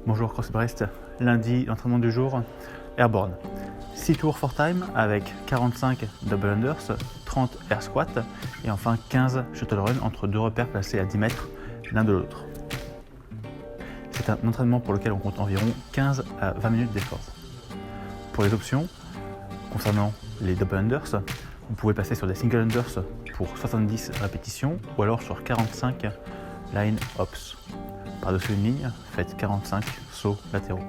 Bonjour CrossBrest, lundi, l'entraînement du jour, Airborne. 6 tours for time avec 45 double unders, 30 air squat et enfin 15 shuttle run entre deux repères placés à 10 mètres l'un de l'autre. C'est un entraînement pour lequel on compte environ 15 à 20 minutes d'effort. Pour les options, concernant les double unders, vous pouvez passer sur des single unders pour 70 répétitions ou alors sur 45 line hops. Par-dessus une ligne, faites 45 sauts latéraux.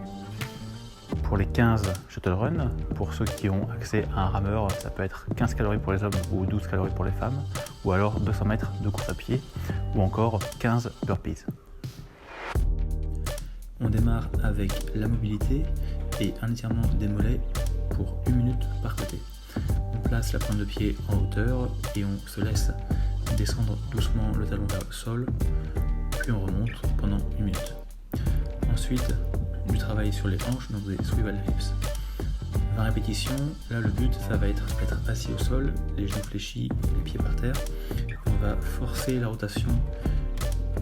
Pour les 15 shuttle run, pour ceux qui ont accès à un rameur, ça peut être 15 calories pour les hommes ou 12 calories pour les femmes, ou alors 200 mètres de course à pied, ou encore 15 burpees. On démarre avec la mobilité et un étirement des mollets pour 1 minute par côté. On place la pointe de pied en hauteur et on se laisse descendre doucement le talon vers le sol, puis on remonte pendant 1 minute. Ensuite, du travail sur les hanches, donc des swivel hips. 20 répétitions, là le but ça va être d'être assis au sol, les genoux fléchis, les pieds par terre. On va forcer la rotation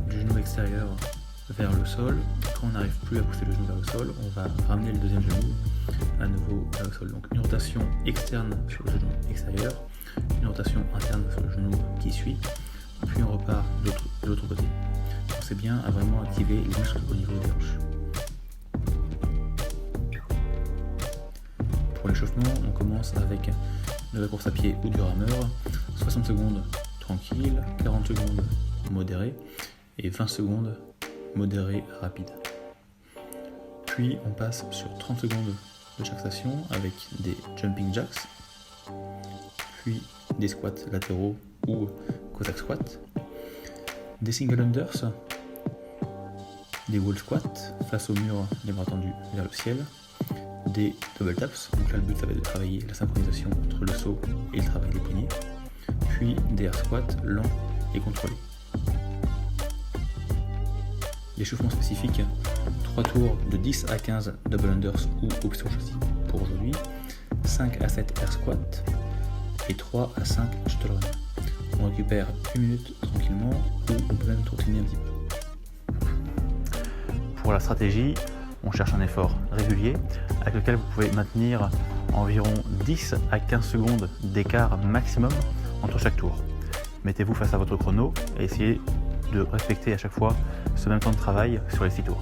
du genou extérieur vers le sol. Quand on n'arrive plus à pousser le genou vers le sol, on va ramener le deuxième genou à nouveau vers le sol. Donc une rotation externe sur le genou extérieur, une rotation interne sur le genou qui suit, puis on repart de l'autre côté. Pensez bien à vraiment activer les muscles au niveau des hanches. Pour l'échauffement, on commence avec de la course à pied ou du rameur, 60 secondes tranquille, 40 secondes modéré et 20 secondes modéré rapide. Puis on passe sur 30 secondes de chaque station avec des jumping jacks, puis des squats latéraux ou Cossack squat, des single unders, des wall squats face au mur, les bras tendus vers le ciel, des double taps, donc là le but ça va être de travailler la synchronisation entre le saut et le travail des poignets, puis des air squats lents et contrôlés. L'échauffement spécifique, 3 tours de 10 à 15 double unders ou option châssis pour aujourd'hui, 5 à 7 air squats et 3 à 5 shuttle run. On récupère 1 minute tranquillement ou on peut même trottiner un petit peu. Pour la stratégie, on cherche un effort régulier avec lequel vous pouvez maintenir environ 10 à 15 secondes d'écart maximum entre chaque tour. Mettez-vous face à votre chrono et essayez de respecter à chaque fois ce même temps de travail sur les 6 tours.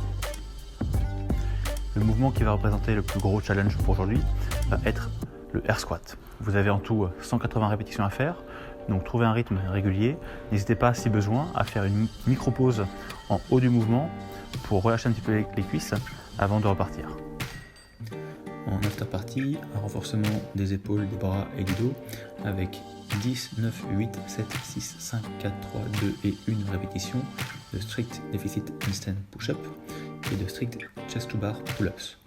Le mouvement qui va représenter le plus gros challenge pour aujourd'hui va être le air squat. Vous avez en tout 180 répétitions à faire, donc trouvez un rythme régulier. N'hésitez pas, si besoin, à faire une micro-pause en haut du mouvement pour relâcher un petit peu les cuisses avant de repartir. En after party, un renforcement des épaules, des bras et du dos avec 10, 9, 8, 7, 6, 5, 4, 3, 2 et 1 répétition de strict deficit handstand push-up et de strict chest to bar pull-ups.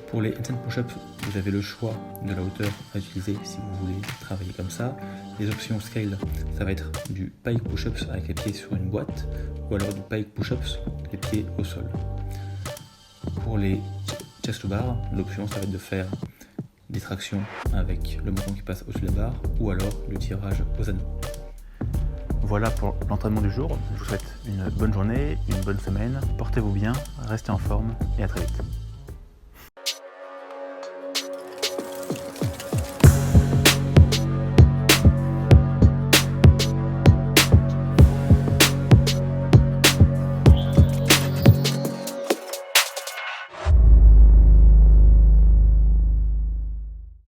Pour les handstand push-ups, vous avez le choix de la hauteur à utiliser si vous voulez travailler comme ça. Les options scale, ça va être du pike push-ups avec les pieds sur une boîte ou alors du pike push-ups les pieds au sol. Pour les chest to bar, l'option ça va être de faire des tractions avec le menton qui passe au-dessus de la barre ou alors du tirage aux anneaux. Voilà pour l'entraînement du jour. Je vous souhaite une bonne journée, une bonne semaine. Portez-vous bien, restez en forme et à très vite.